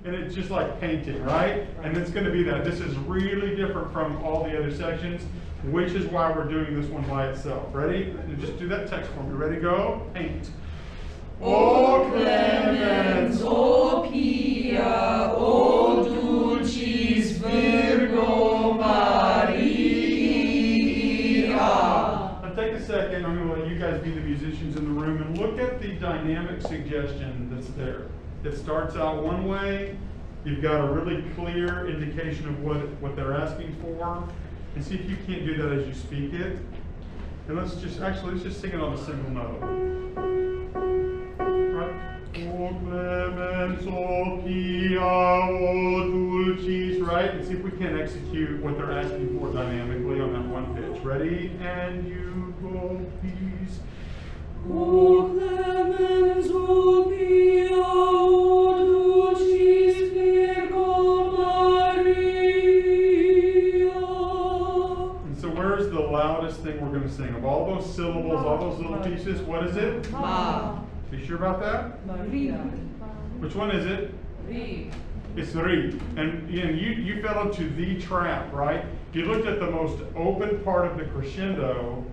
and it's just like painting, right? And it's going to be that. This is really different from all the other sections, which is why we're doing this one by itself. Ready? Just do that text for me. Ready? Go. Paint. O clemens, O pia, O dulcis Virgo Maria. Now take a second. I'm going to let you guys be the musicians in the room and look at the dynamic suggestion that's there. It starts out one way. You've got a really clear indication of what they're asking for. And see if you can't do that as you speak it. And let's just sing it on a single note. Right? O clemens, O pia, O dulcis, right? And see if we can execute what they're asking for dynamically on that one pitch. Ready? And you go, please. O clemens, O pia, O dulcis Virgo Maria. And so where's the loudest thing we're going to sing? Of all those syllables, all those little pieces, what is it? Ma. Be sure about that? Maria. Which one is it? Re. It's re. And you fell into the trap, right? You looked at the most open part of the crescendo,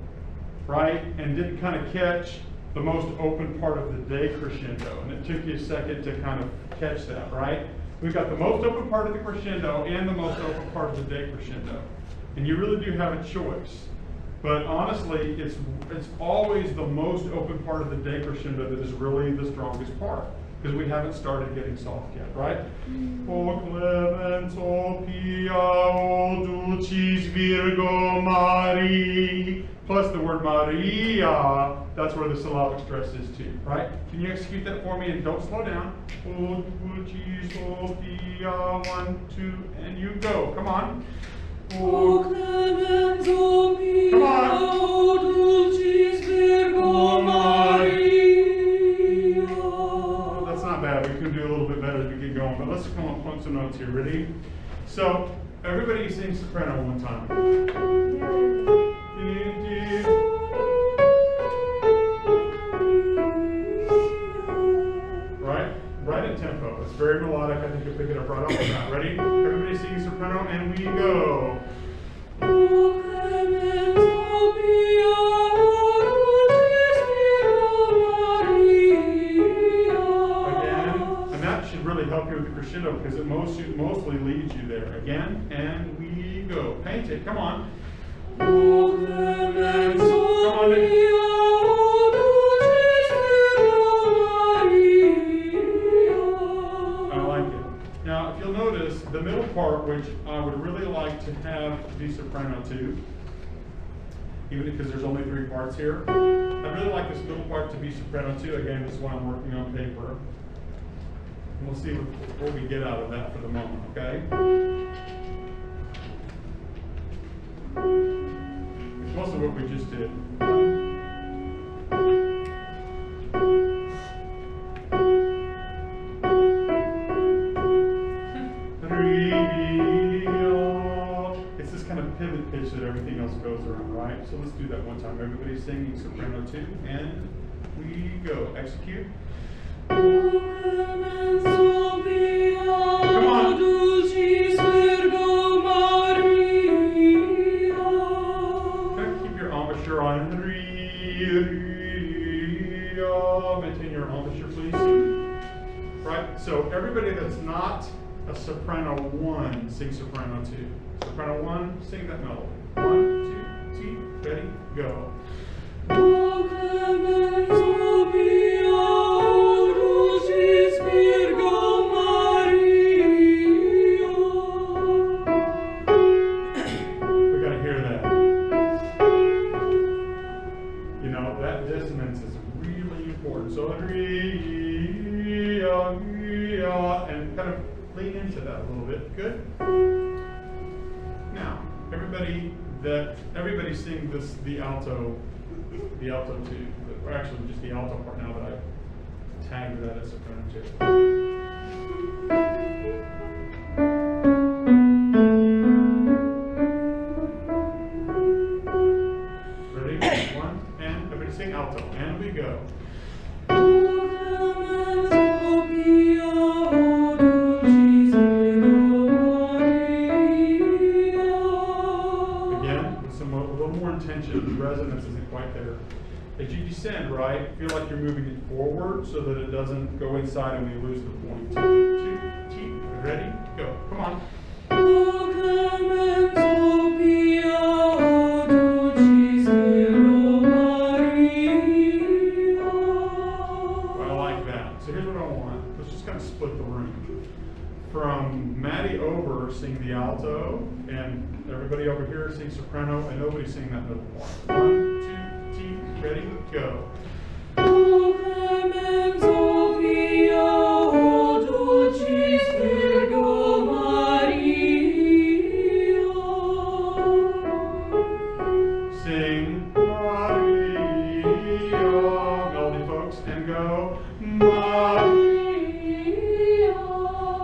right? And didn't kind of catch the most open part of the decrescendo. And it took you a second to kind of catch that, right? We've got the most open part of the crescendo and the most open part of the decrescendo. And you really do have a choice. But honestly, it's always the most open part of the decrescendo that is really the strongest part, because we haven't started getting soft yet, right? O clemens, O pia, O dulcis Virgo Maria. Plus the word Maria, that's where the syllabic stress is too, right? Can you execute that for me and don't slow down? O dulcis, O pia, 1, 2, and you go. Come on. O clemens, O pia, Come on. O dulcis Virgo Maria. That's not bad. We can do a little bit better as we get going. But let's come up with some notes here. Ready? So everybody sing soprano one time. Right in tempo. It's very melodic. I think you'll pick it up right off the bat. Ready? Everybody sing soprano, and we go. O clemens, O pia, O dulcis Virgo Maria. Again, and that should really help you with the crescendo because it mostly leads you there. Again, and we go. Paint it. Come on. O clemens, O Come on, Nick. pia, O dulcis Virgo Maria. I like it. Now, if you'll notice, the middle part, which I would really like to have be soprano too, even because there's only 3 parts here, I'd really like this middle part to be soprano too. Again, this is what I'm working on paper. And we'll see what we get out of that for the moment, okay? It's mostly what we just did. It's this kind of pivot pitch that everything else goes around, right? So let's do that one time. Everybody singing soprano 2, and we go. Execute. O clemens, O pia, Come on. O dulcis Virgo Maria. Keep your embouchure on. Maintain your embouchure, please. Right? So everybody that's not a soprano 1, sing soprano 2. Soprano 1, sing that melody. 1, 2, 3, ready, go. O clemens, O pia, O dulcis Virgo Maria. We gotta hear that. You know, that dissonance is really important. So and kind of lean into that a little bit. Good. Now, everybody sing the alto too. Or actually just the alto part now that I've tagged that as soprano too. Ready? 1, and everybody sing alto. And we go. O clemens, O pia, O dulcis as you descend, right, feel like you're moving it forward so that it doesn't go inside and we lose the point. 2, T, ready, go. Come on. O clemenzo pia, o dulcis Virgo Maria. Well, I like that. So here's what I want. Let's just kind of split the room. From Maddie over, sing the alto, and everybody over here sing soprano, and nobody sing that middle part. 1, 2, T, ready, go. O clemenzo pia, o dulcis Virgo Maria. Sing Maria, melody folks, and go Maria.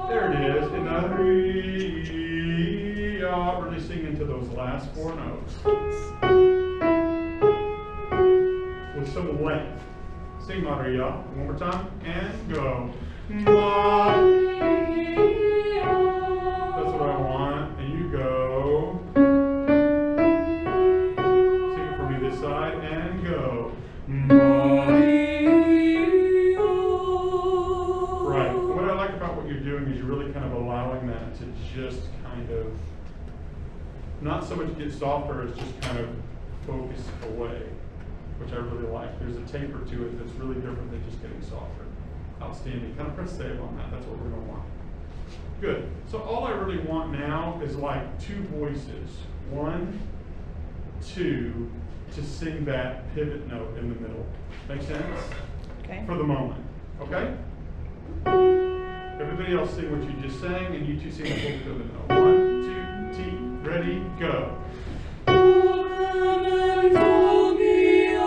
There it is, in the Maria, really sing into those last 4 notes. With some length. Sing Maria, one more time, and go. Maria. That's what I want, and you go. Sing it for me this side, and go. Maria. Right, what I like about what you're doing is you're really kind of allowing that to just kind of, not so much get softer, as just kind of focus away, which I really like. There's a taper to it that's really different than just getting softer. Outstanding. Kind of press save on that. That's what we're going to want. Good. So all I really want now is like 2 voices. 1, 2, to sing that pivot note in the middle. Make sense? Okay. For the moment. Okay? Everybody else sing what you just sang, and you two sing the whole pivot note. 1, 2, T, ready, go. O clemenzo pia, o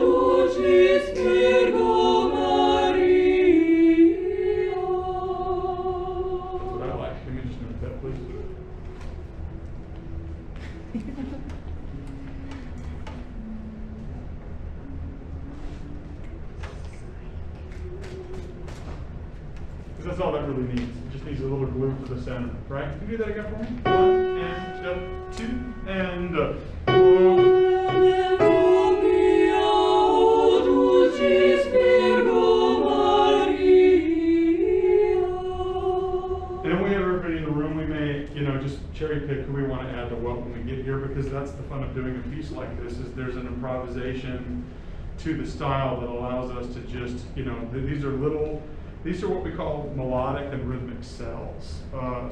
dulcis Virgo Maria. That's what I like. Give me just a minute, that, please. Because that's all that really needs. It just needs a little glue for the center, right? Can you do that again for me? 1 and 2 and Clemenzo pia, o dulcis Virgo Maria. And then we have everybody in the room. We may, just cherry pick who we want to add to what when we get here, because that's the fun of doing a piece like this, is there's an improvisation to the style that allows us to just, these are what we call melodic and rhythmic cells.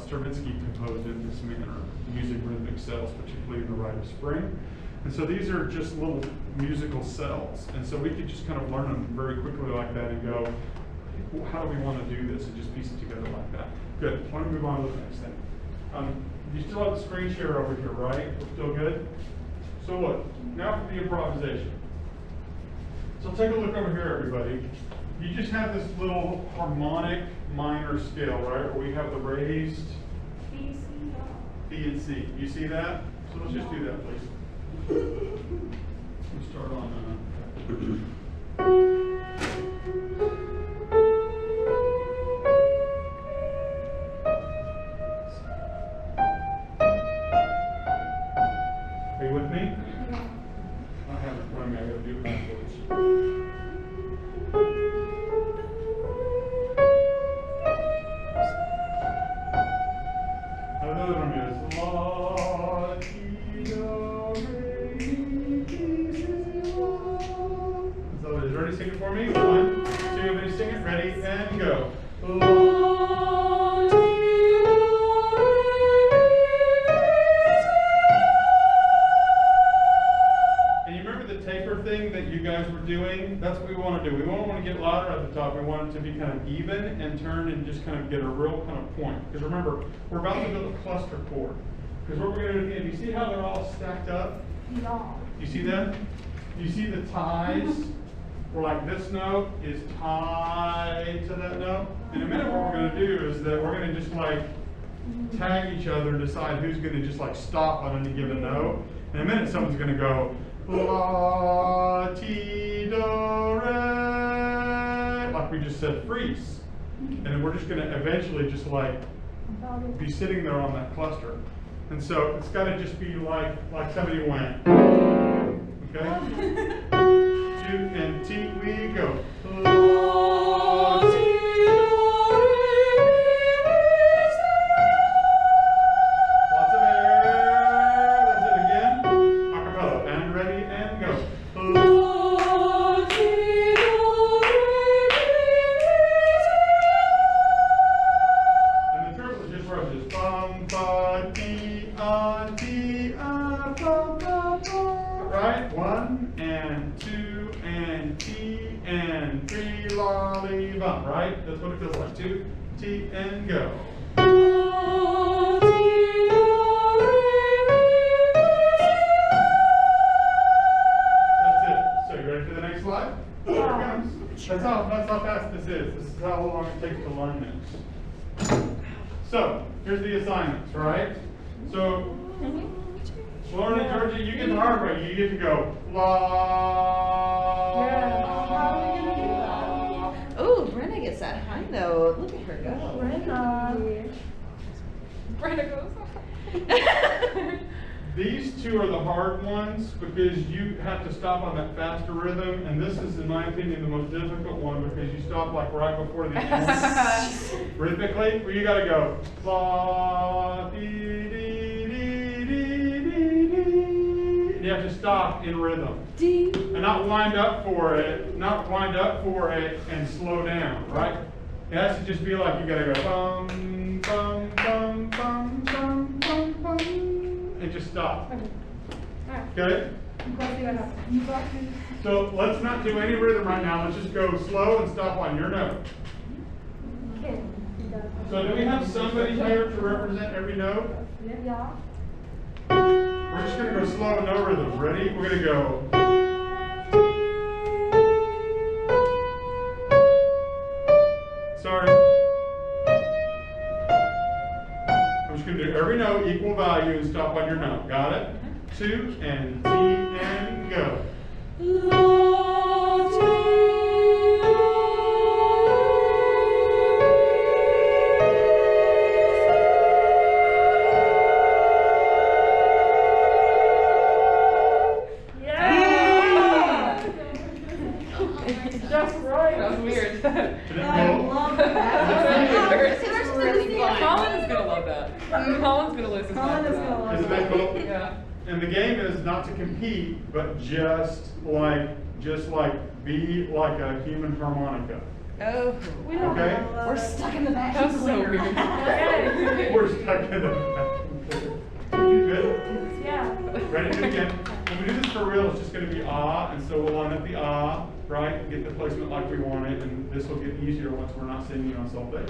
Stravinsky composed in this manner, using rhythmic cells, particularly in the Rite of Spring. And so these are just little musical cells. And so we could just kind of learn them very quickly like that and go, how do we want to do this, and just piece it together like that. Good. Why don't we move on to the next thing? You still have the screen share over here, right? We're still good? So look, now for the improvisation. So take a look over here, everybody. You just have this little harmonic minor scale, right? Where we have the raised B and C. You see that? So let's just do that, please. Let's start on Are you with me? I have it in front of me. I gotta do it backwards. Another one is La, Ti, Do, Re, Mi, Si, La. So is ready? Sing it for me. 1, 2, everybody sing it. Ready and go. La, thing that you guys were doing, that's what we want to do. We don't want to get louder at the top. We want it to be kind of even and turn and just kind of get a real kind of point. Because remember, we're about to build a cluster chord. Because what we're going to do, you see how they're all stacked up? Yeah. You see that? You see the ties? Where like this note is tied to that note. In a minute what we're going to do is that we're going to just like tag each other and decide who's going to just like stop on any given note. In a minute someone's going to go La, Ti, Do, Re, like we just said, freeze. And then we're just going to eventually just like be sitting there on that cluster. And so it's got to just be like somebody went, okay? and T, we go. Lots of air. That's it again. Acapella. And ready and go. And the triple just rushes. Bum, ba, dee, ba, ba, ba. Right? 1 and 2 and T and 3, la, li, bum. Right? That's what it feels like. 2, T, and go. That's it. So you ready for the next slide? Here it comes. That's how fast this is. This is how long it takes to learn this. So here's the assignments, right? So Lauren and Georgia, you get the hard way. You get to go la. Oh, Brenna gets that high note. Look at her go. Brenda goes. These two are the hard ones because you have to stop on that faster rhythm, and this is, in my opinion, the most difficult one because you stop like right before the end. Rhythmically, where you gotta go la, dee, dee, dee, dee, dee, dee. And you have to stop in rhythm. And not wind up for it, and slow down, right? It has to just be like you gotta go bum, bum, bum, bum, bum, bum, bum, and just stop. Okay? So let's not do any rhythm right now. Let's just go slow and stop on your note. So do we have somebody here to represent every note? We're just gonna go slow and no rhythm. Ready? We're gonna go. Sorry. I'm just going to do every note, equal value, and stop on your note. Got it? 2 and T and go. That's right. That was weird. Isn't it cool? Colin is gonna love that. Colin's gonna lose his mind for that. Isn't that cool? Yeah. And the game is not to compete, but just like be like a human harmonica. Oh, Okay? we're stuck in the That vacuum was so cleaner. weird. We're stuck in the vacuum. You good? Yeah. Ready to do it again? When we do this for real, it's just going to be ah, and so we'll line up the ah, right? Get the placement like we want it, and this will get easier once we're not singing on Salve.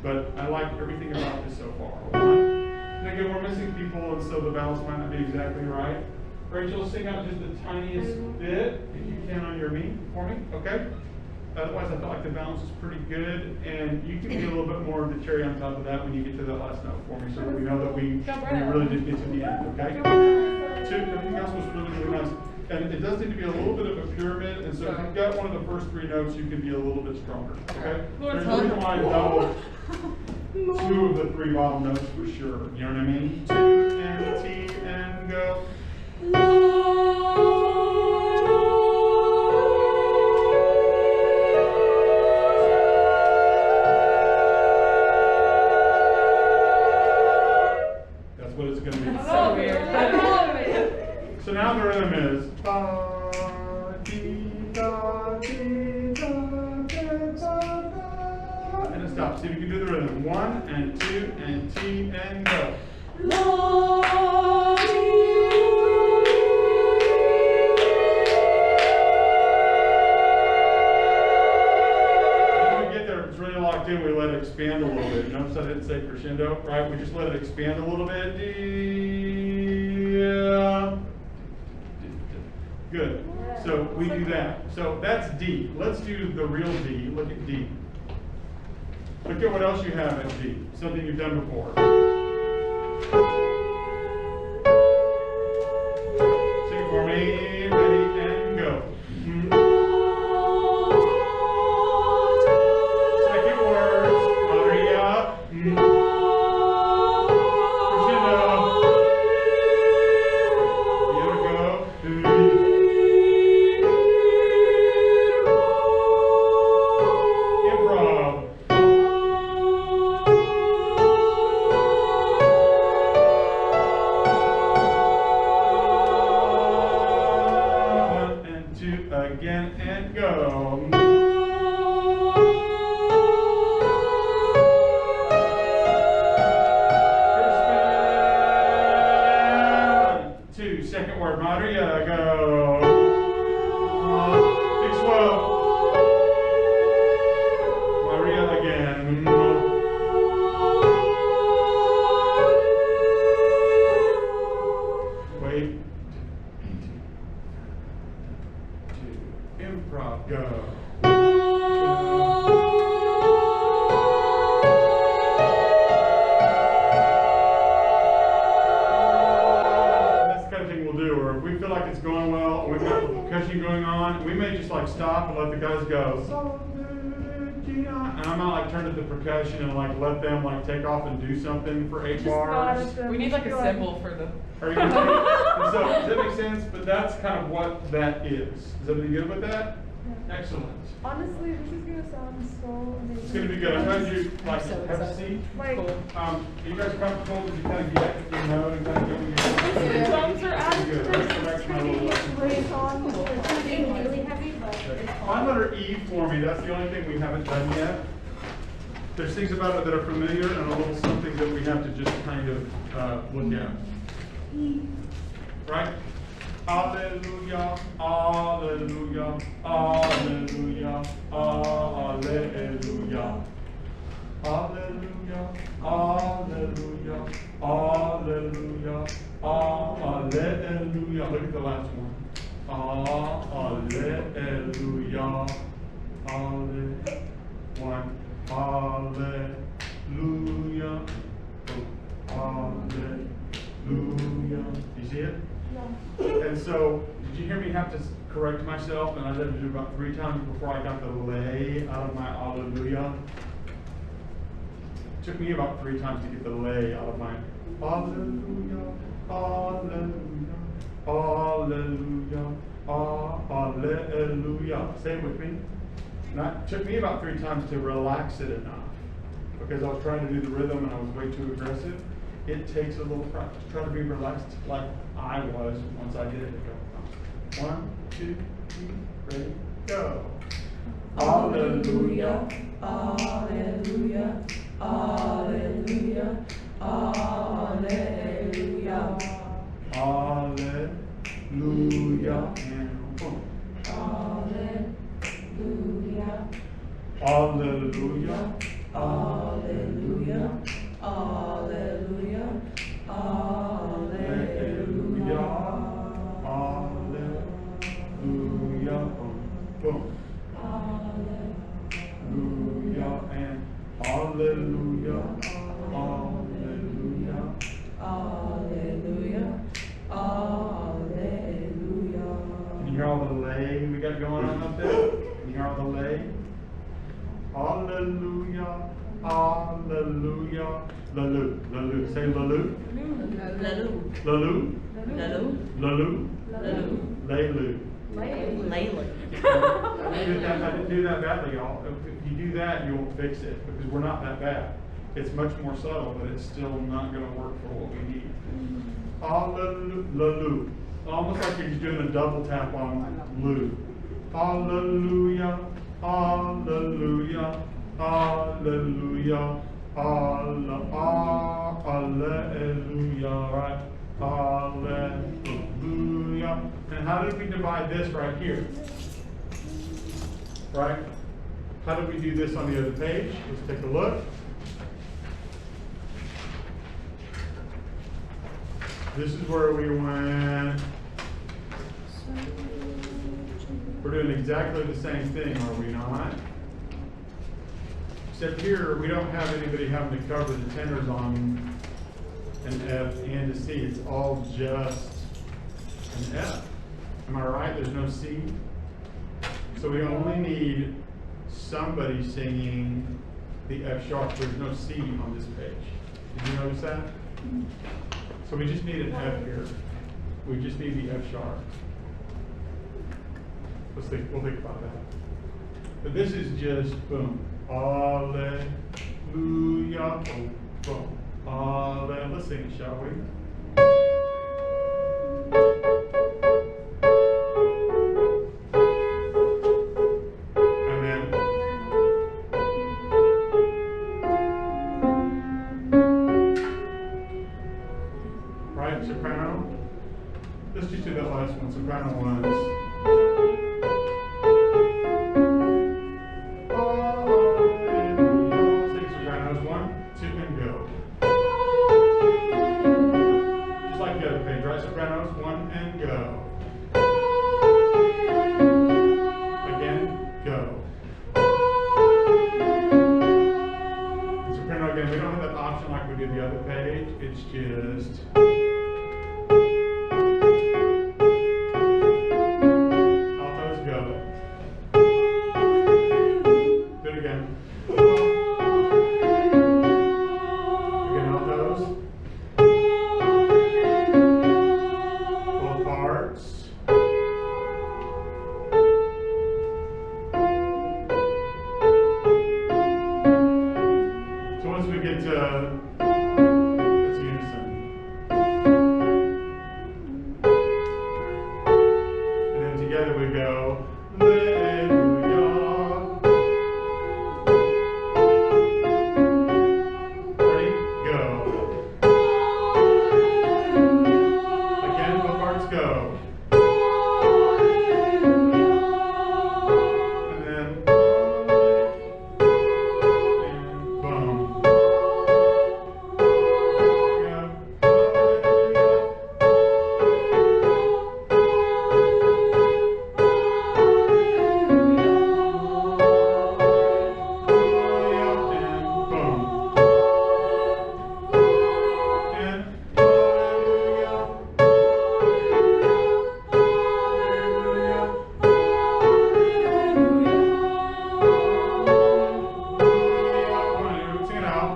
But I like everything about this so far. And again, we're missing people, and so the balance might not be exactly right. Rachel, sing out just the tiniest bit, if you can, on your knee for me, okay? Otherwise, I felt like the balance was pretty good, and you can get a little bit more of the cherry on top of that when you get to that last note for me, so that we know that we really did get to the end, okay? Two, everything else was really, really nice. And it does need to be a little bit of a pyramid, and so if you've got one of the first 3 notes, you can be a little bit stronger, okay? There's a reason why I doubled 2 of the 3 bottom notes for sure, you know what I mean? 2 and T and go. That's what it's going to be. So weird. So now the rhythm is ba, dee, da, dee, da, da, da, da, and it stops. See if you can do the rhythm. 1 and 2 and T and go. When we get there, it's really locked in. We let it expand a little bit. Notice I didn't say crescendo, right? We just let it expand a little bit. Yeah. Good. So we do that. So that's D. Let's do the real D. Look at D. Look at what else you have at D. Something you've done before. Sing it for me. Ready and go. Second words. Maria. Crescendo. Here we go. Maria, go. Big swell. Maria again. Wait. Two. Improv, go. That's the kind of thing we'll do, or if we feel like it's going well, and we've got the percussion going on, we may just like stop and let the guys go. Salve, Regina. And I might like turn to the percussion and like let them like take off and do something for 8 bars. We need like a symbol for the. Are you gonna so does that make sense? But that's kind of what that is. Is everybody good with that? Yeah. Excellent. Honestly, this is gonna sound so amazing. It's gonna be good. I'm glad you like I'm so have a excited. seat. Like, Cool. Are you guys comfortable? Did you kind of get your note and kind of get what your you're drums are added to Good. this. Let's go back to my little lesson. Great song. It's really heavy, but it's Find letter E for me. That's the only thing we haven't done yet. There's things about it that are familiar and a little something that we have to just kind of look at. Right? Hallelujah, hallelujah, hallelujah, hallelujah. Hallelujah, hallelujah, hallelujah, hallelujah. Look at the last one. Hallelujah, hallelujah, one, hallelujah, hallelujah. You see it? And so, did you hear me have to correct myself? And I had to do about 3 times before I got the lay out of my hallelujah. It took me about 3 times to get the lay out of my hallelujah, hallelujah, hallelujah, hallelujah. Say it with me. It took me about 3 times to relax it enough because I was trying to do the rhythm and I was way too aggressive. It takes a little practice. Try to be relaxed like I was once I did it. Go. 1, 2, 3, ready, go. Hallelujah, Hallelujah, hallelujah, hallelujah, hallelujah, and boom. hallelujah, Hallelujah, hallelujah, hallelujah, hallelujah. Hallelujah, boom. Hallelujah, and hallelujah, hallelujah. Hallelujah, hallelujah. Can you hear all the lay we got going on up there? Can you hear all the lay? Hallelujah, hallelujah. Lalu, lalu. Say lalu. Lalu. Lalu. Lalu. Lalu. Lalu. Laylu. Layla. I didn't do that badly, y'all. If you do that, you won't fix it because we're not that bad. It's much more subtle, but it's still not going to work for what we need. Hallelujah. Almost like you're just doing a double tap on lu. Hallelujah. Hallelujah. Hallelujah. Hallelujah. Right? Hallelujah. And how did we divide this right here? Right? How did we do this on the other page? Let's take a look. This is where we went. We're doing exactly the same thing, are we not? Except here, we don't have anybody having to cover the tenors on an F and a C. It's all just an F. Am I right? There's no C. So we only need somebody singing the F sharp. There's no C on this page. Did you notice that? So we just need an F here. We just need the F sharp. We'll think about that. But this is just boom. Hallelujah. Boom. Boom. Hallelujah. Let's sing it, shall we? And then right, soprano. Let's just do that last one, soprano ones. Sing sopranos, 1, 2, and go. Just like the other page, right? Sopranos, 1 and go. Again, go. Soprano again, we don't have that option like we did the other page. It's just. Altos, go. Do it again. Again, altos. Both parts. So once we get to that's unison. And then together we go, Hallelujah. Ready? Go. Again, both parts go. And then, and boom. Yeah. And boom. And sing it out.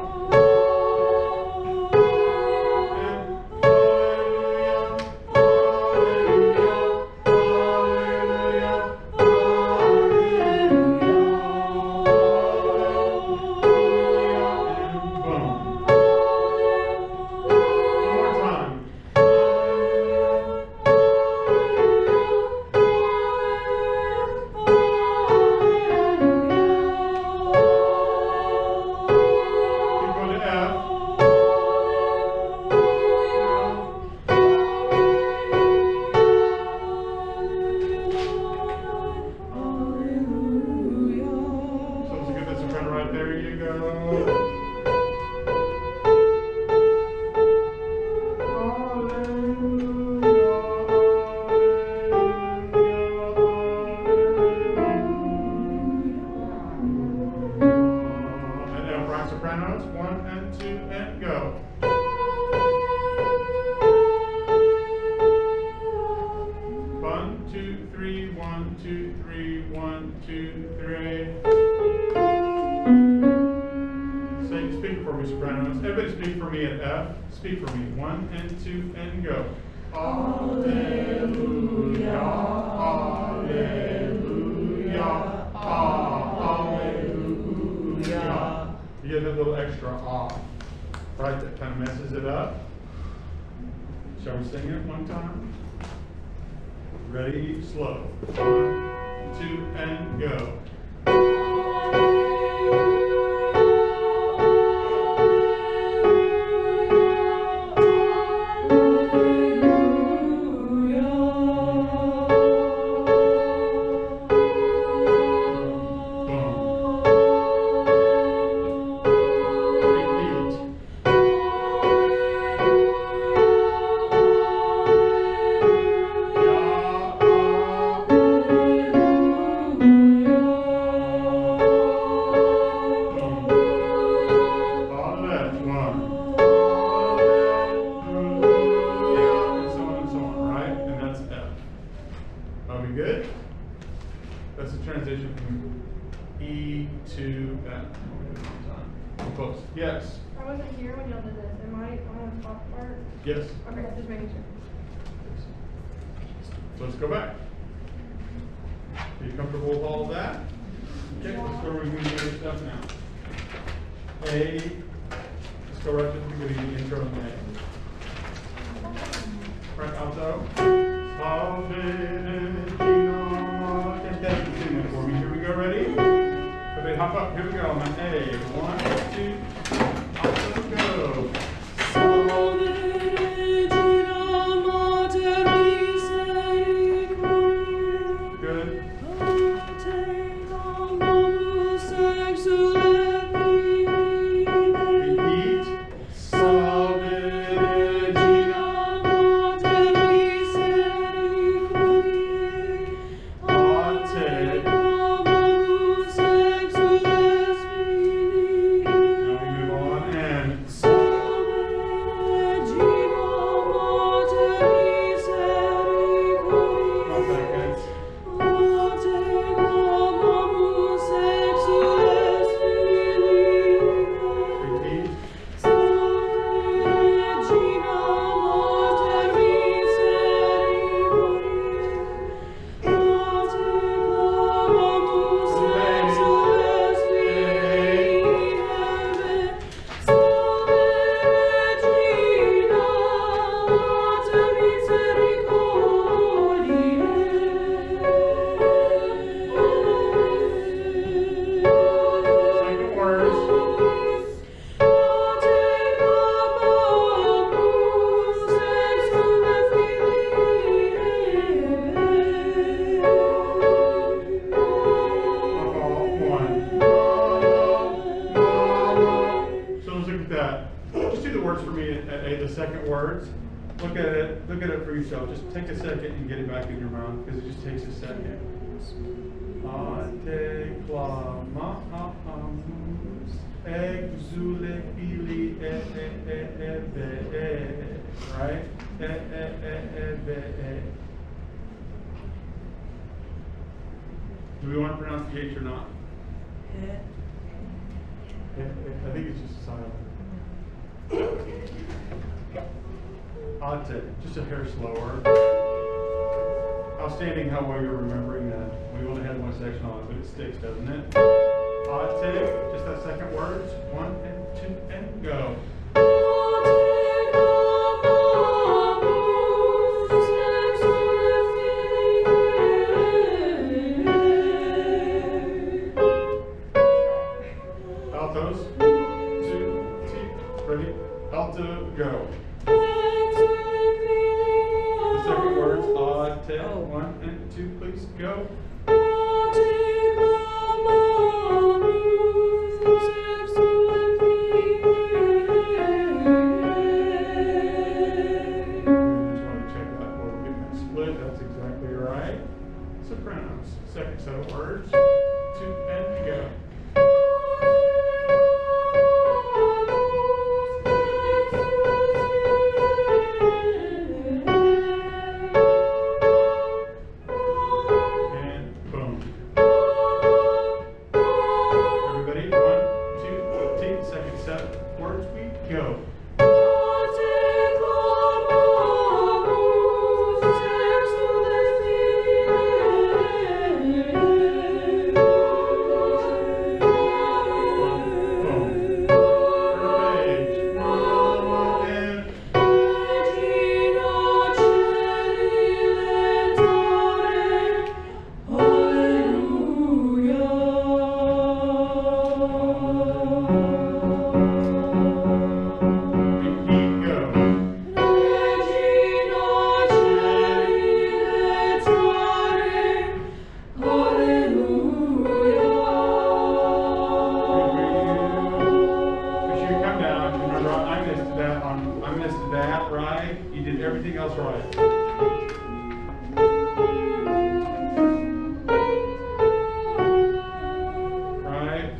So let's get this soprano right there. You go. And now right sopranos, 1 and 2 and go. 1, 2, 3, 1, 2, 3, 1, 2, 3. Say, speak for me, sopranos. Everybody speak for me at F. Speak for me. 1 and 2 and go. Alleluia, alleluia, alleluia. You get a little extra off, right? That kind of messes it up. Shall we sing it one time? Ready, slow. 1, 2, and go. That's the transition from E to F. Close. Yes. I wasn't here when y'all did this. Am I on the top part? Yes. Okay, just making sure. So let's go back. Are you comfortable with all of that? Okay, let's go review the other stuff now. A. Let's go right to the beginning, the intro and A. Right, alto. Salve, Regina. Just that you sing it for me. Here we go, ready? Okay, hop up. Here we go. On A. 1, 2, alto, go. Salve Regina, Mater Miseria. just do the words for me at A, the second words. Look at it for yourself. Just take a second and get it back in your mouth because it just takes a second. Ate clama amus exule pili right? Do we want to pronounce the H or not? I think it's just silent. Ate, just a hair slower. Outstanding how well you're remembering that. We only had one section on it, but it sticks, doesn't it? Ate, just that second word. 1 and 2 and go. Altos. 2, T, ready? Alto, go. The second words, ate. 1 and 2, please go. That's exactly right. Sopranos. Second set of words. 2 and go. And boom. Everybody, 1, 2, T. Second set of words. We go. I missed that, right? You did everything else right. Right?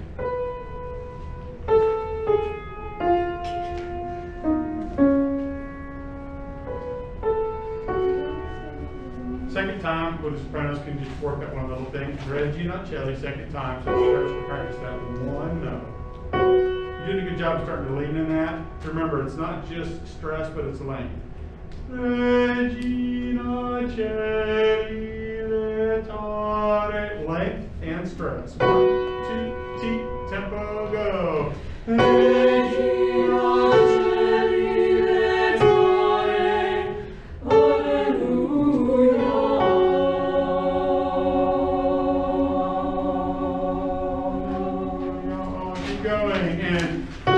Second time, with the sopranos can just work that one little thing. Regina, cello, second time, so the sopranos can practice that one note. You're doing a good job starting to lean in that. Remember, it's not just stress, but it's length. Regina, cello, tare. Length and stress. 1, 2, T, tempo, go. Regina, going and do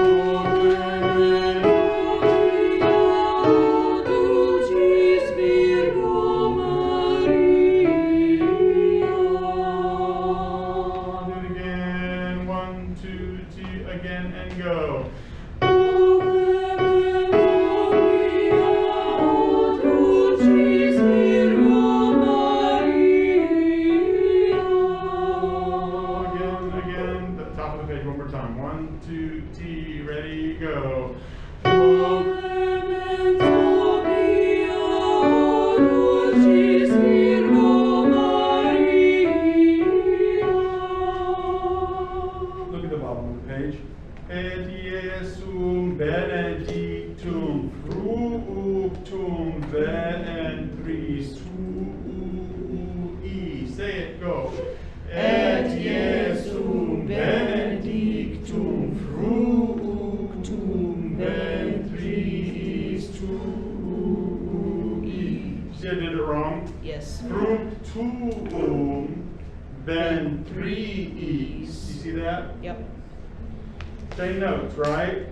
it again. 1, 2, 2 again and go. Again, the top of the page one more time. 1, 2, T, ready, go. Look at the bottom of the page. Et Iesum benedictum fructum ventris tui. Say it, go. Et Iesum benedictum fructum ventris tui. See, I did it wrong. Yes. Fructum ventris. You see that? Yep. Same notes, right?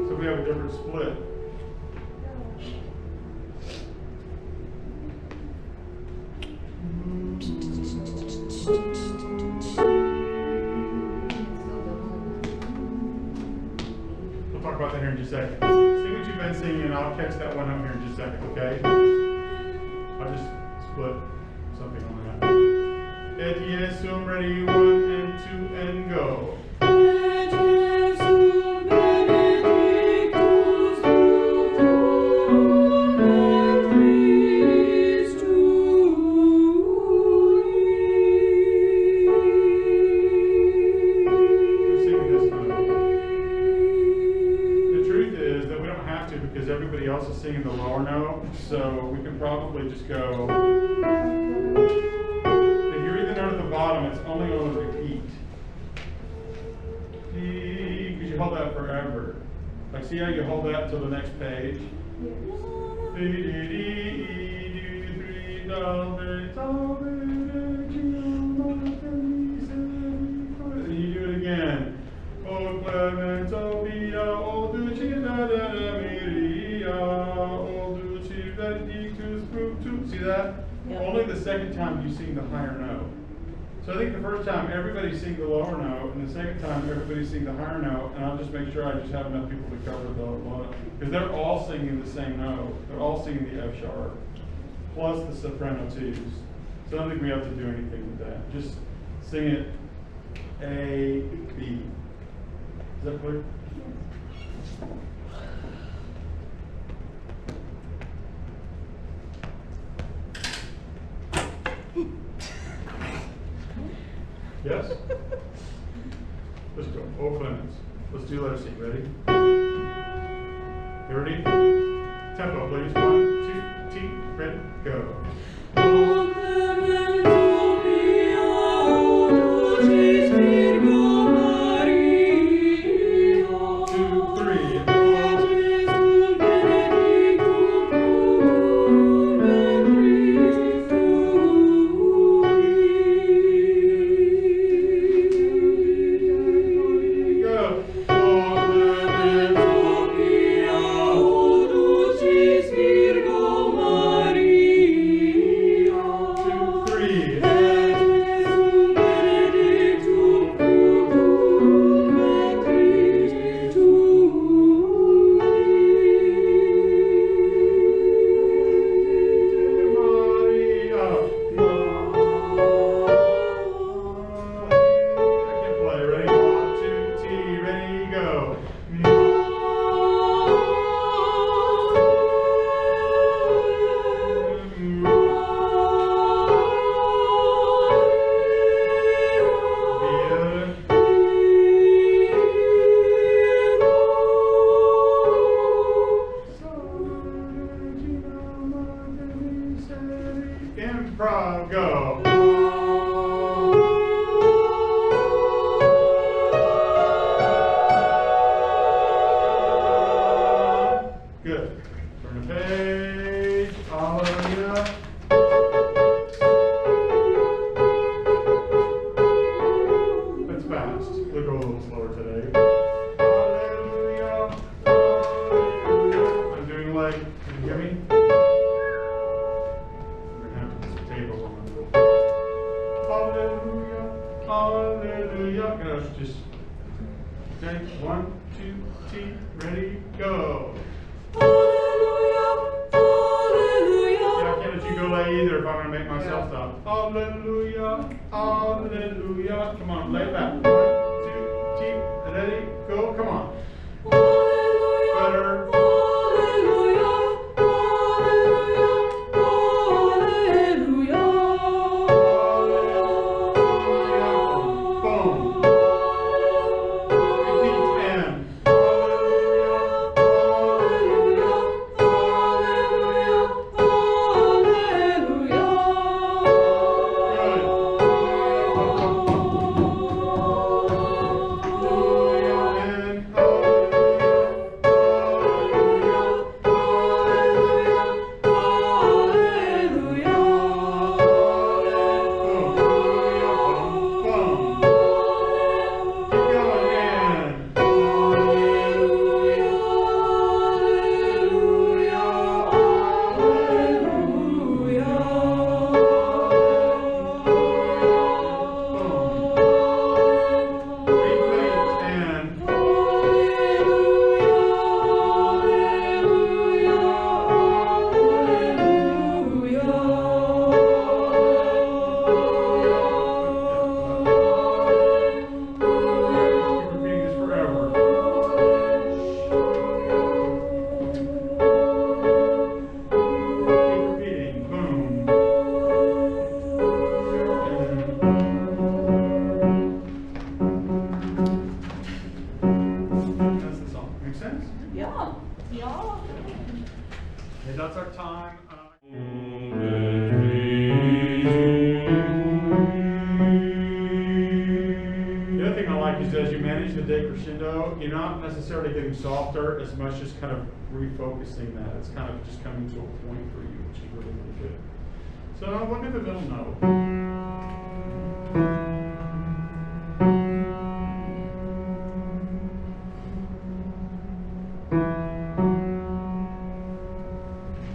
So we we have a different split. We'll talk about that here in just a second. Sing what you've been singing, and I'll catch that one up here in just a second, okay? I'll just split something on that. Et Yesum, ready, 1 and 2 and go. Who's singing this time? The truth is that we don't have to because everybody else is singing the lower note, so we can probably just go. If you read the note at the bottom, it's only on a repeat. Because you hold that forever. Like, see how you hold that until the next page? And you do it again. O clemento mia, o dulcina della Maria, o dulcis benedictus fructus. See that? Yep. Only the second time you sing the higher note. So I think the first time everybody sing the lower note, and the second time everybody sing the higher note, and I'll just make sure I just have enough people to cover the low note. Because they're all singing the same note. They're all singing the F sharp, plus the soprano twos. So I don't think we have to do anything with that. Just sing it A, B. Is that clear? Yes? Let's go. O Clemens. Let's do letter C. Ready? You ready? Tempo, please. 1, 2, T. Ready? Go. O clemento mia, o dulcis Virgo Maria. 2, 3. Et Jesum benedictum fructum ventris tui. Go. O clemento mia, o dulcis Virgo Maria. 2, 3. Et Jesum benedictum fructum ventris Maria. I can't play. Ready? 1, 2, T. Ready? Go. Improv, go. Good. Turn the page. Hallelujah. That's fast. We'll go a little slower today. Hallelujah. Hallelujah. I'm doing like, can you hear me? We're gonna have to put some tape over my mouth. Hallelujah. Hallelujah. Gonna just, okay, 1, 2, T, ready, go. Alleluia, alleluia. Yeah, I can't let you go lay either if I'm gonna make myself stop. Hallelujah, hallelujah. Come on, lay back. 1, 2, T, ready, go. Come on. Alleluia, Better. alleluia, alleluia, alleluia. Boom. Repeat and. Hallelujah, alleluia, alleluia, alleluia. good. Yeah. Ja. Okay, that's our time. The other thing I like is as you manage the decrescendo, you're not necessarily getting softer as much as kind of refocusing that. It's kind of just coming to a point for you, which is really, really good. So now look at the middle note.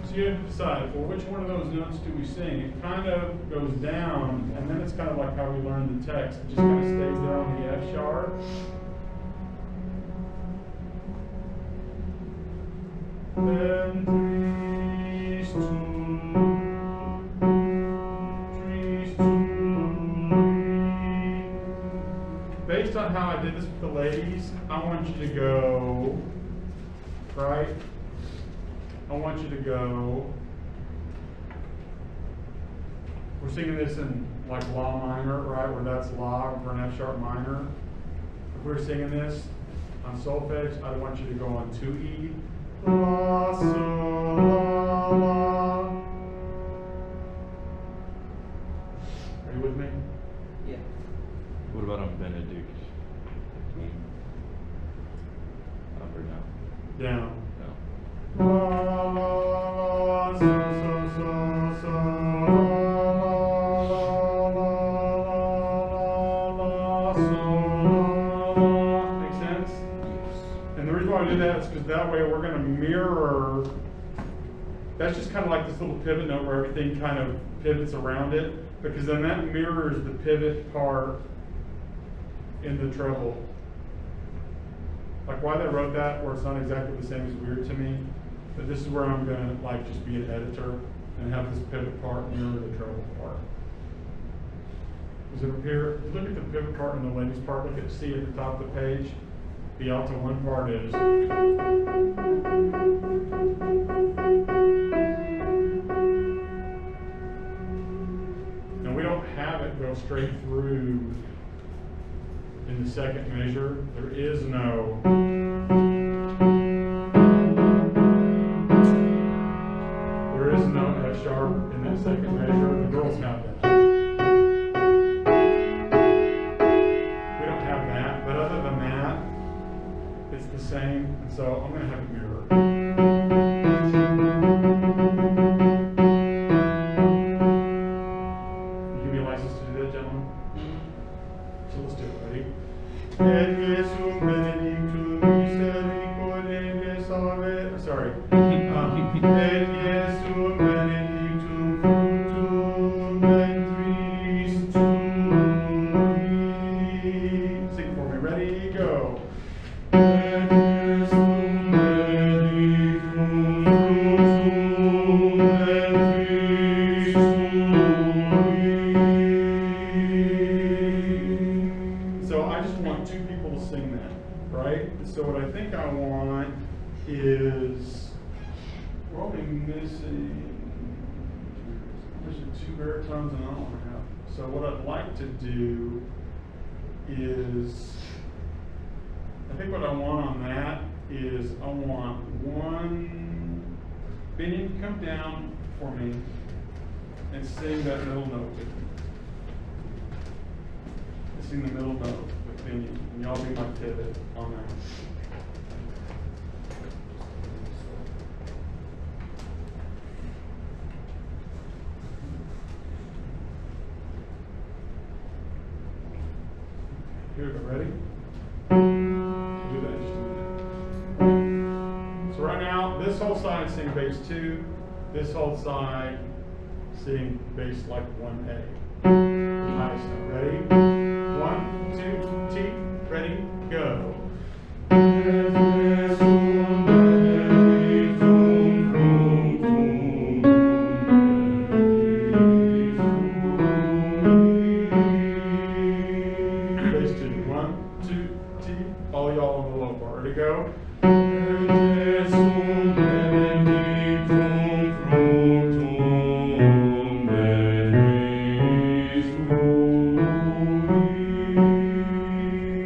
So you have to decide, well, which one of those notes do we sing? It kind of goes down, and then it's kind of like how we learned the text. It just kind of stays there on the F sharp. Then trees to, based on how I did this with the ladies, I want you to go, right? I want you to go, we're singing this in like La minor, right, where that's La for an F sharp minor. If we're singing this on solfege, I want you to go on 2E. La, sol, la, la. Are you with me? Yeah. What about on Benedict? Up or down? Down. No. La, la, la, so, so, la, la, so, la. Make sense? And the reason why I do that is because that way we're going to mirror. That's just kind of like this little pivot note where everything kind of pivots around it, because then that mirrors the pivot part in the treble. Like why they wrote that, where it's not exactly the same, is weird to me. But this is where I'm gonna like just be an editor and have this pivot part mirror the treble part. Is it up here? Look at the pivot part and the ladies part. Look at C at the top of the page. The alto one part is. Now we don't have it go straight through in the second measure. There is no. There is no F sharp in that second measure. The girls have that. We don't have that, but other than that, it's the same. And so I'm going to have it mirror. You give me a license to do that, gentlemen? So let's do it. Ready? Et Jesum benedictum misericordiae salve. Sorry. Et Jesum benedictum fructum ventris tui. Sing it for me. Ready? Go. Et Jesum benedictum fructum ventris tui. So I just want two people to sing that, right? So what I think I want is, we're only missing two baritones and I don't want to have. So what I'd like to do is, I think what I want on that is I want one, Benny, come down for me and sing that middle note with me. Sing the middle note with Benny, and y'all be my pivot on that. Here we go, ready? Do that in just a minute. So right now, this whole side sing bass 2, this whole side sing bass like 1A. Highest note, ready? 1, 2, T, ready, go. Bass 2, 1, 2, T, all y'all on the low bar, ready, go.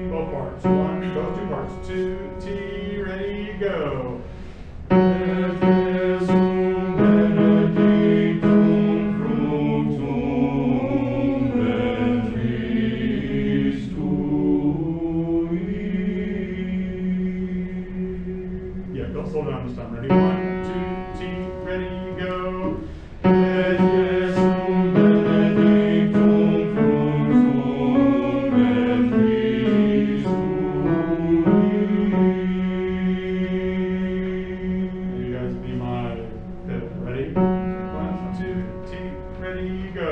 Both parts, 1, go. go. Et Jesum benedictum fructum ventris tui. Yeah, don't slow down this time. Ready? 1, 2, 3, ready, go. Et Jesum benedictum fructum ventris tui. You guys be my fifth. Ready? 1, 2, 3, ready, go.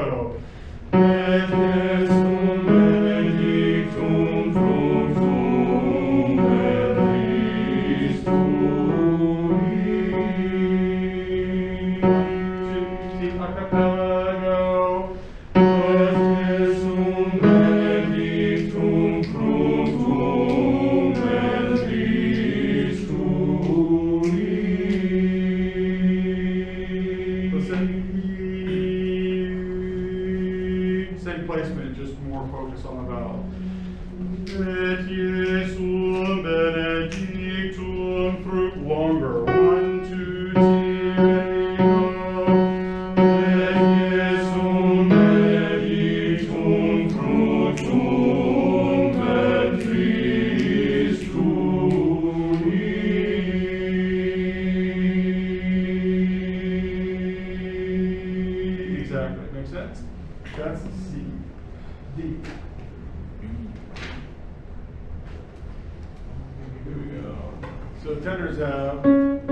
Et Jesum benedictum fructum ventris tui. 1, 2, 3, a cappella, go. Et Jesum benedictum fructum ventris tui. Same placement, just more focus on the vowel. Et Jesum benedictum fruit longer. 1, 2, 3, ready, go. Et Jesum benedictum fructum ventris tui. Exactly. Makes sense? That's C. D. Here we go. So tenors have. Same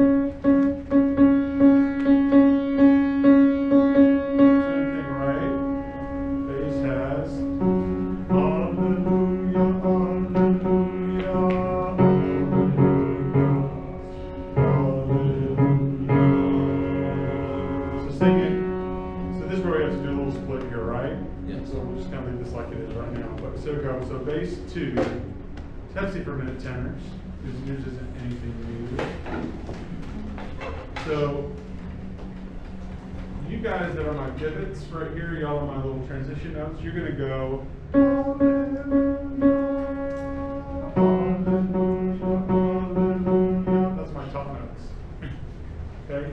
thing, right? Bass has. Hallelujah, hallelujah, hallelujah, hallelujah. So sing it. So this is where we have to do a little split here, right? Yes. So we're just gonna leave this like it is right now. But so go. So bass 2. Pepsi per minute tenors. Yours isn't anything new. So you guys that are my pivots right here, y'all are my little transition notes. You're gonna go. Hallelujah, hallelujah, hallelujah. That's my top notes. Okay.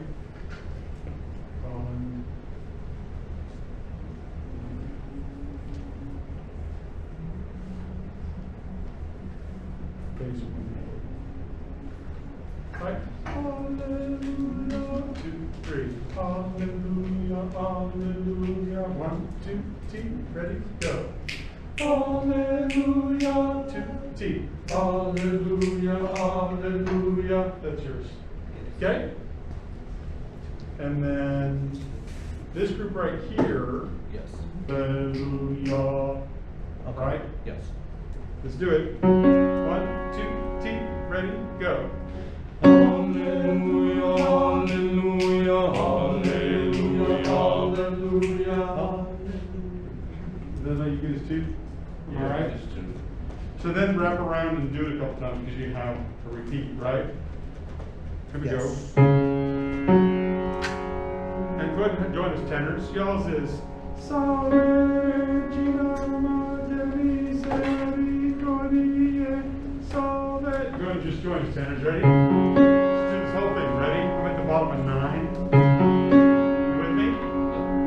Bass 1. Right? Hallelujah, 2, 3. Hallelujah, hallelujah. 1, 2, T. Ready? Go. Hallelujah, 2, T. Hallelujah, hallelujah. That's yours. Okay? And then this group right here. Yes. Hallelujah. Right? Yes. Let's do it. 1, 2, T. Ready? Go. Hallelujah, hallelujah, hallelujah, hallelujah. Is that how you get this too? Yeah, All right. just to- So then wrap around and do it a couple times because you have to repeat, right? Here we go. And go ahead and join us, tenors. Y'all's is Salve, Regina, Salve. Go ahead and just join us, tenors. Ready? Let's do this whole thing. Ready? I'm at the bottom of 9. You with me?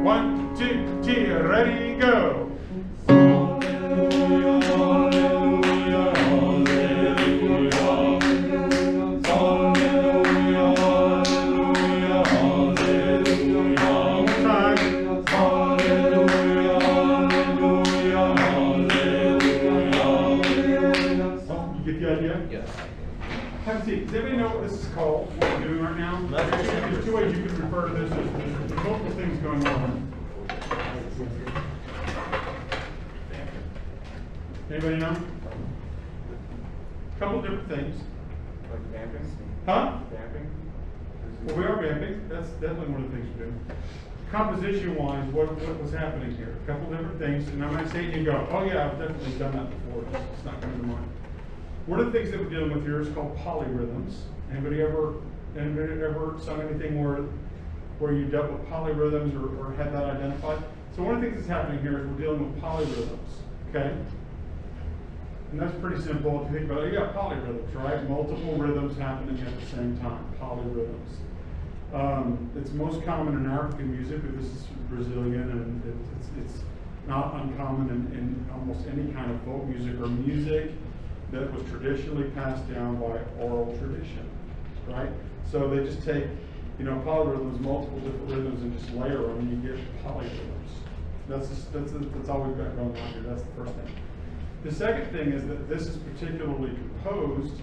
1, 2, 3. Ready? Go. Hallelujah, hallelujah, hallelujah, hallelujah, hallelujah, hallelujah. One more time. Hallelujah, hallelujah, hallelujah. Oh, you get the idea? Yes. Have a seat. Does anybody know what this is called? What we're doing right now? There's two ways you could refer to this. There's multiple things going on. Anybody know? Couple different things. Like vamping? Huh? Vamping? Well, we are vamping. That's definitely one of the things we're doing. Composition-wise, what was happening here? A couple different things, and I might say it and you go, oh yeah, I've definitely done that before. It's not coming to mind. One of the things that we're dealing with here is called polyrhythms. Anybody ever sung anything where you dealt with polyrhythms or had that identified? So one of the things that's happening here is we're dealing with polyrhythms. Okay. And that's pretty simple. If you think about it, you got polyrhythms, right? Multiple rhythms happening at the same time, polyrhythms. It's most common in African music, but this is Brazilian, and it's not uncommon in almost any kind of folk music or music that was traditionally passed down by oral tradition, right? So they just take, you know, polyrhythms, multiple different rhythms, and just layer them, and you get polyrhythms. That's all we've got going on here. That's the first thing. The second thing is that this is particularly composed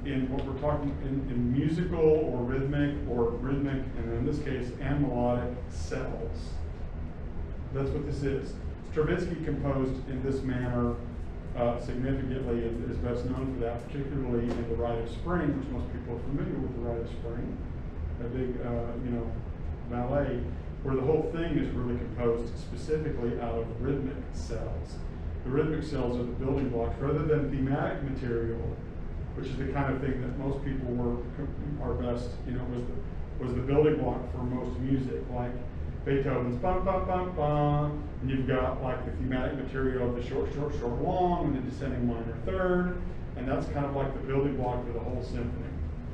in what we're talking in musical or rhythmic, and in this case, and melodic cells. That's what this is. Stravinsky composed in this manner significantly, and is best known for that, particularly in the Rite of Spring, which most people are familiar with the Rite of Spring, a big, ballet, where the whole thing is really composed specifically out of rhythmic cells. The rhythmic cells are the building blocks, rather than thematic material, which is the kind of thing that most people are best, was the building block for most music, like Beethoven's bum bum bum bum, and you've got like the thematic material of the short, short, short, long, and the descending minor third, and that's kind of like the building block for the whole symphony,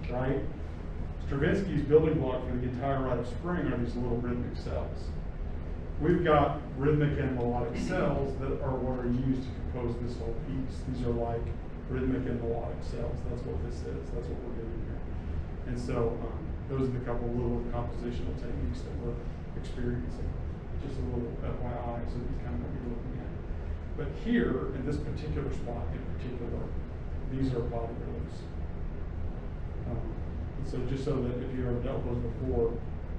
right? Stravinsky's building block for the entire Rite of Spring are these little rhythmic cells. We've got rhythmic and melodic cells that are what are used to compose this whole piece. These are like rhythmic and melodic cells. That's what this is. That's what we're doing here. And so those are the couple little compositional techniques that we're experiencing. Just a little FYI, so that's kind of what you're looking at. But here, in this particular spot in particular, these are polyrhythms. So just so that if you've ever dealt with those before,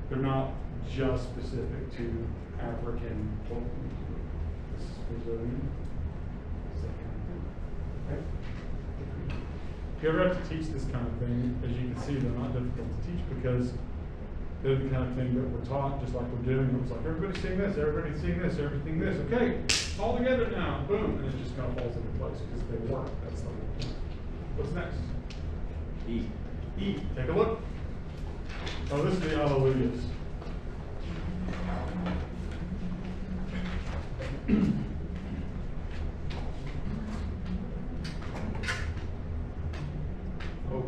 they're not just specific to African folk music. This is Brazilian. It's that kind of thing. Okay? If you ever have to teach this kind of thing, as you can see, they're not difficult to teach because they're the kind of thing that we're taught, just like we're doing. It was like, everybody sing this, everybody sing this, everything this. Okay, all together now, boom, and it just kind of falls into place because they work. That's the whole point. What's next? E. E. Take a look. Oh, this is the Alleluias. Oh,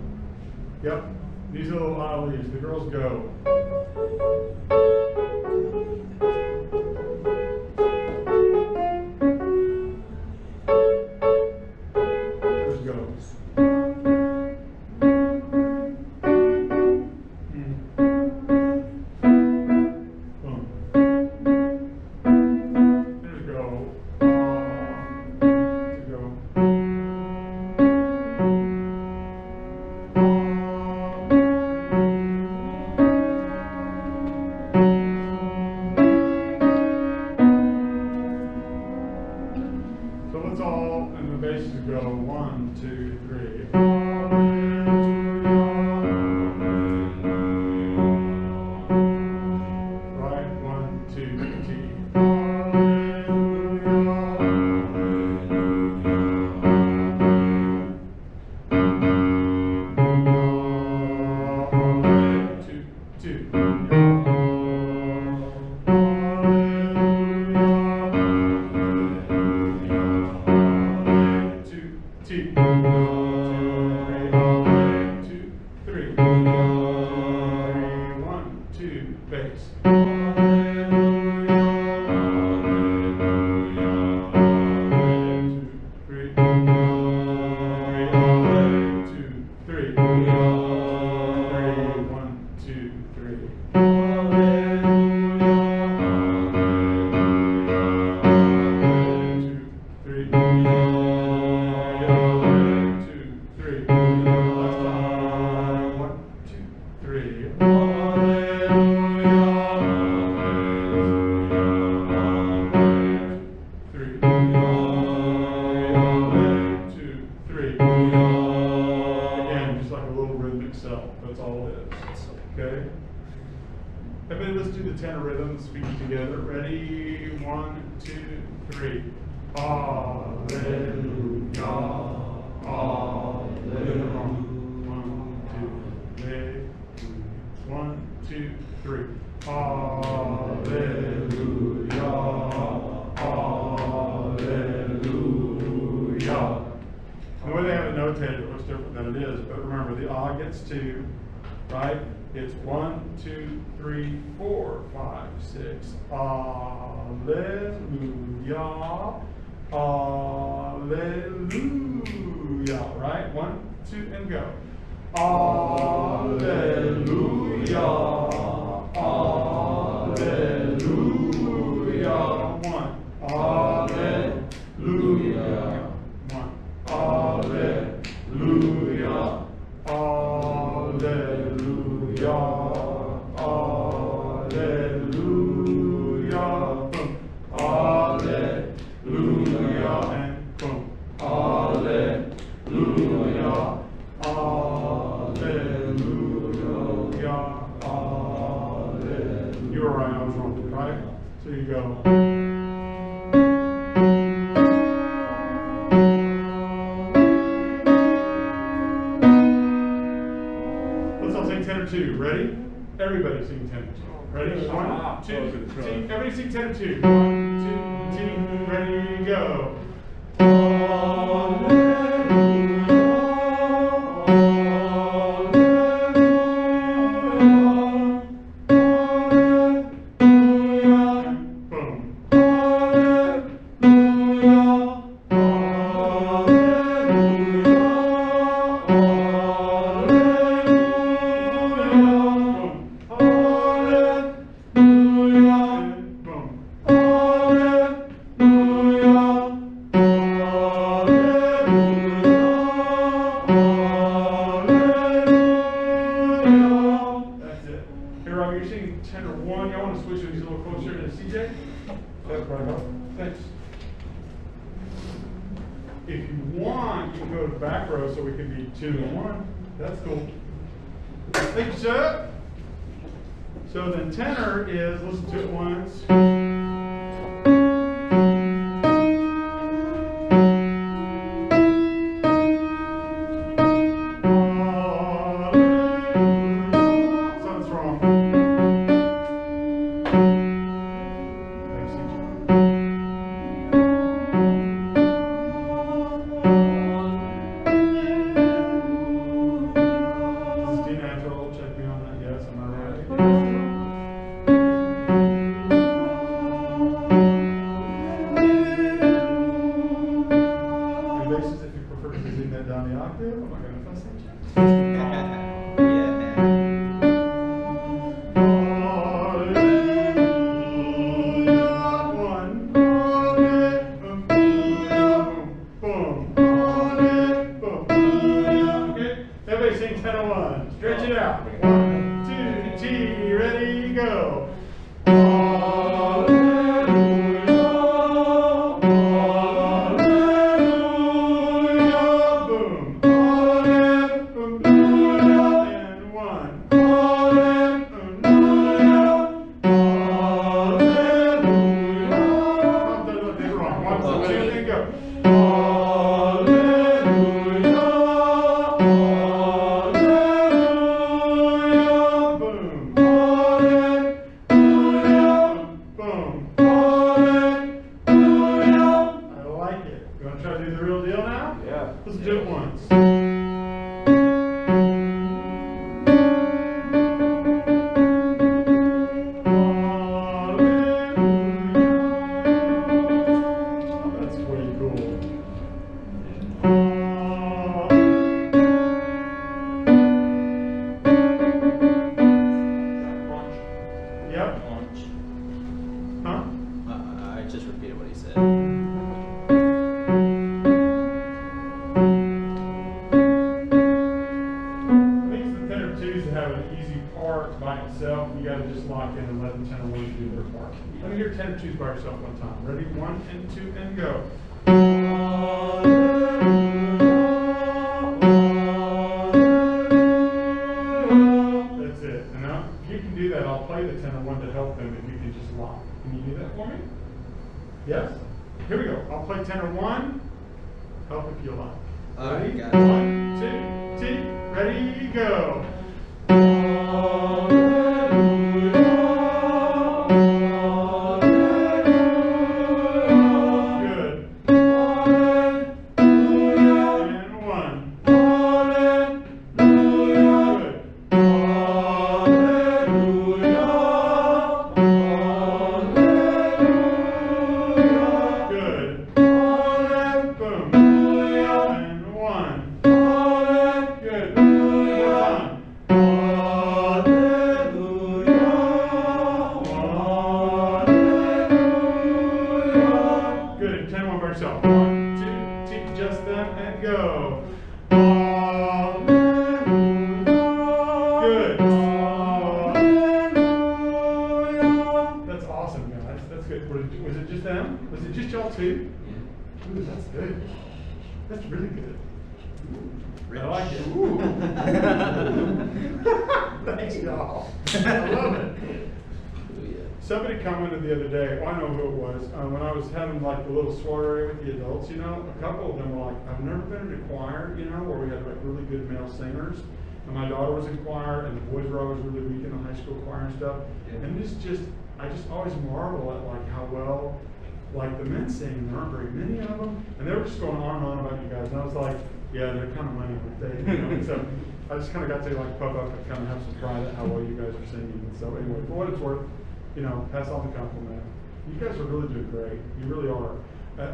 yep. These are little Alleluias. The girls go. Yours goes. Okay? Everybody, let's do the tenor rhythm, speaking together. Ready? 1, 2, 3. Hallelujah. Hallelujah. 1, 2, 3. Hallelujah. Hallelujah. it notated, it looks different than it is, but remember the ah gets 2, right? It's 1, 2, 3, 4, 5, 6. Alleluia. Alleluia. Right? 1, 2, and go. Alleluia. Alleluia. 1. Alleluia. 1. Alleluia. Alleluia. Alleluia. Boom. Alleluia. And boom. Alleluia. Alleluia. Alleluia. You were right, I was wrong, right? So you go. Let's all sing tenor 2. Ready? Everybody sing tenor 2. Ready? 1, 2, sing. Everybody sing tenor 2. 1, 2, 2. Ready? Go. If you want, you can go to the back row so we can be 2 and 1. That's cool. Thank you, sir. So then tenor is, listen to it once. Something's wrong. Thanks, CJ. Check me on that. Yes, am I right? Basis, if you prefer to sing that down the octave, am I going to fuss at you? Okay, everybody sing 10 and 1. Stretch it out. 1, 2, T, ready, go. Let's do it once. Oh, that's way cool. Yep. Huh? I just repeated what he said. To have an easy part by itself, you got to just lock in and let the tenor 1 do their part. Let me hear tenor 2s by yourself one time. Ready? 1 and 2 and go. That's it. And now, if you can do that, I'll play the tenor 1 to help them if you can just lock. Can you do that for me? Yes? Here we go. I'll play tenor 1. Help if you like. Ready? Got it. 1, 2, T. Ready? Go. Good. And 1. Just them? Was it just y'all two? Ooh, that's good. That's really good. I like it. Ooh. Thanks, y'all. I love it. Somebody commented the other day, I know who it was, when I was having like the little soiree with the adults, you know, a couple of them were like, I've never been in a choir, you know, where we had like really good male singers. And my daughter was in choir, and the boys were always really weak in the high school choir and stuff. And I just always marvel at like how well, like the men sing, there aren't very many of them. And they were just going on and on about you guys, and I was like, yeah, they're kind of money, aren't they? You know, and so I just kind of got to like puff up and kind of have some pride at how well you guys are singing. And so anyway, for what it's worth, you know, pass on the compliment. You guys are really doing great. You really are.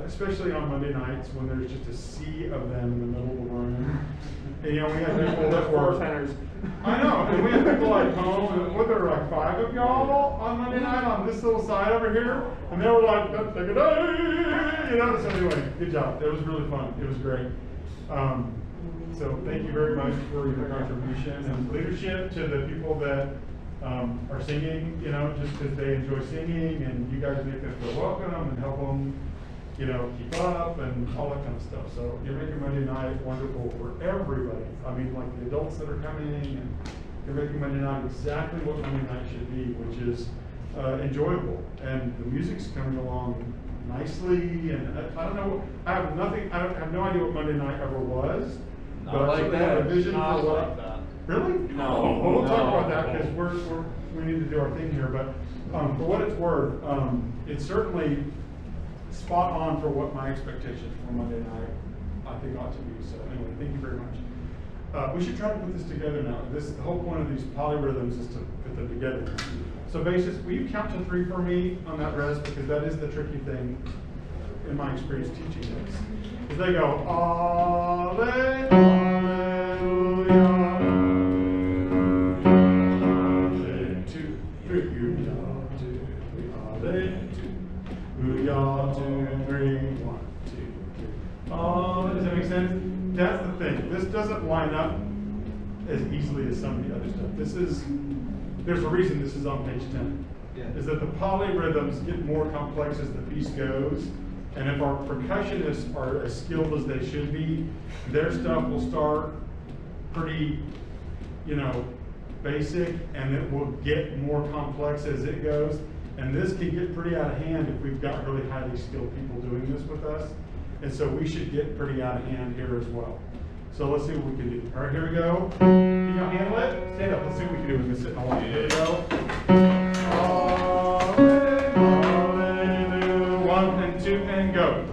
Especially on Monday nights when there's just a sea of them in the middle of the room. And you know, we had people that were I know, and we had people like home, and what, there were like 5 of y'all on Monday night on this little side over here, and they were like, "Let's take a day," you know. So anyway, good job. It was really fun. It was great. So thank you very much for your contribution and leadership to the people that are singing, you know, just because they enjoy singing, and you guys make them feel welcome and help them, you know, keep up and all that kind of stuff. So you're making Monday night wonderful for everybody. I mean, like the adults that are coming, and you're making Monday night exactly what Monday night should be, which is enjoyable. And the music's coming along nicely, and I don't know, I have no idea what Monday night ever was. Not but I like certainly have a that. vision Not for what. like that. Really? No. Well, we'll talk No. about that because we need to do our thing here. But for what it's worth, it's certainly spot on for what my expectations for Monday night I think ought to be. So anyway, thank you very much. We should try to put this together now. The whole point of these polyrhythms is to put them together. So basis, will you count to 3 for me on that res, because that is the tricky thing in my experience teaching this. Is they go Alleluia, Alleluia, 2, 3, Alleluia, 2, 3, 1, 2, 3. Does that make sense? That's the thing. This doesn't line up as easily as some of the other stuff. There's a reason this is on page 10. Is that the polyrhythms get more complex as the piece goes. And if our percussionists are as skilled as they should be, their stuff will start pretty, you know, basic, and it will get more complex as it goes. And this can get pretty out of hand if we've got really highly skilled people doing this with us. And so we should get pretty out of hand here as well. So let's see what we can do. All right, here we go. Can y'all handle it? Stand up. Let's see what we can do. We've been sitting a while. Here we go. 1 and 2 and go.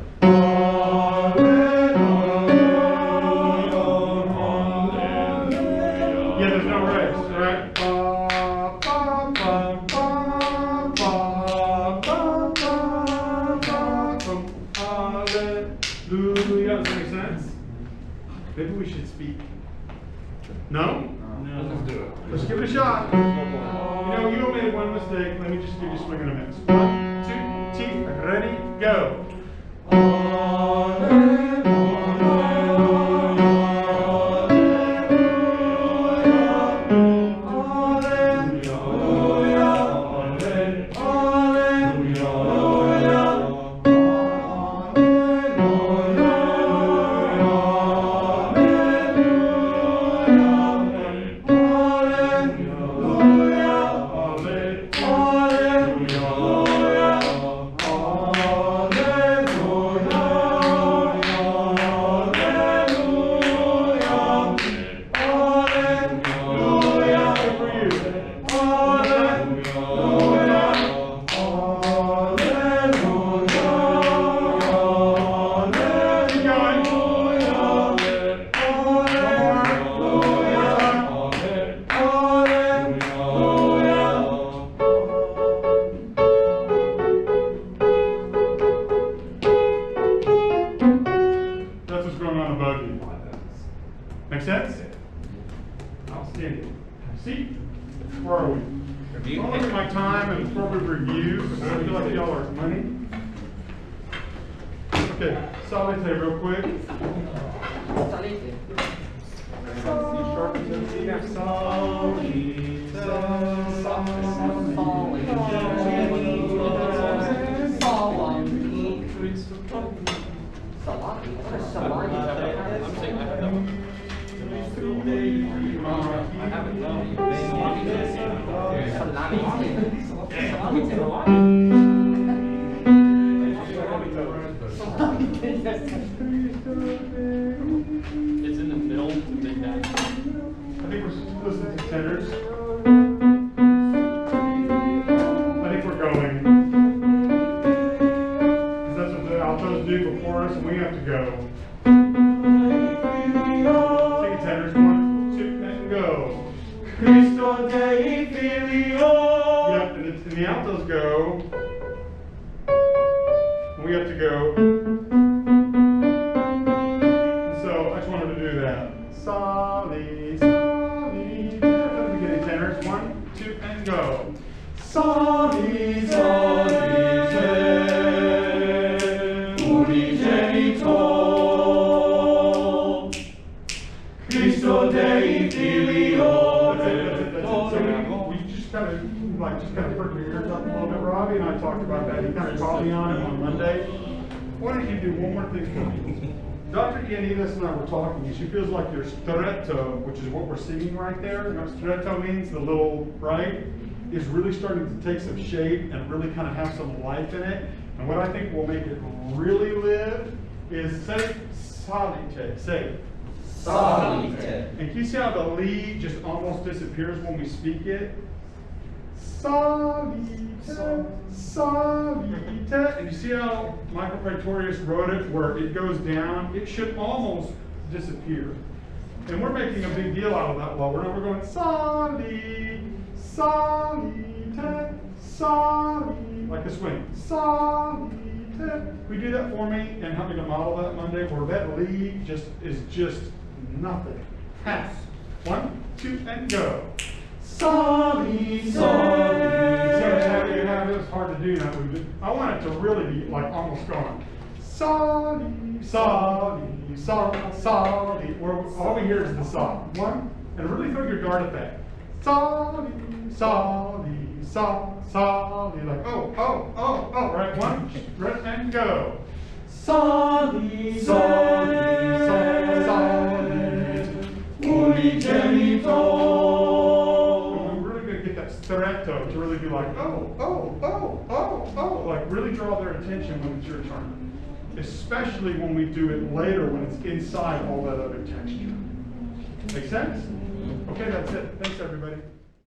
Yeah, there's no rest, right? Hallelujah. Does that make sense? Maybe we should speak. No? Let's do it. Let's give it a shot. You know, you made one mistake. Let me just give you a swing and a miss. 1, 2, T, ready, go. Make sense? Outstanding. See? Where are we? Don't look at my time and before we review, because I feel like y'all are money. Okay, Salve real quick. It's in the middle, mid back. I think we're listening to tenors. I think we're going. Because that's what the altos do before us, and we have to go. Sing it, tenors. 1, 2, and go. Cristo Dei Filio. Yep, and the altos go. And we have to go. And so I just wanted to do that. Soli, soli, te. At the beginning, tenors. 1, 2, and go. Soli, soli, te. Unigenito. Cristo Dei Filio. So we just kind of perk your ears up a little bit. Robbie and I talked about that. He kind of called me on it on Monday. Why don't you do one more thing for me? Dr. Ianides and I were talking. She feels like your stretto, which is what we're singing right there. You know what stretto means? The little, right? Is really starting to take some shape and really kind of have some life in it. And what I think will make it really live is say salite. Say Salite. And can you see how the li just almost disappears when we speak it? Salite, salite. And you see how Michael Praetorius wrote it where it goes down? It should almost disappear. And we're making a big deal out of that lower. Now we're going salite, salite, salite, like a swing. Salite. Will you do that for me and help me to model that Monday where that li just is just nothing. Half. 1, 2, and go. Soli, soli. It's hard to do now. I want it to really be like almost gone. Soli, soli, soli, soli. All we hear is the saw. 1, and really throw your dart at that. Soli, soli, sol, soli. Like oh. Right, 1, right, and go. Soli, soli, soli, soli. Unigenito. We're really going to get that stretto to really be like, oh, like really draw their attention when it's your turn. Especially when we do it later when it's inside all that other texture. Make sense? Okay, that's it. Thanks, everybody.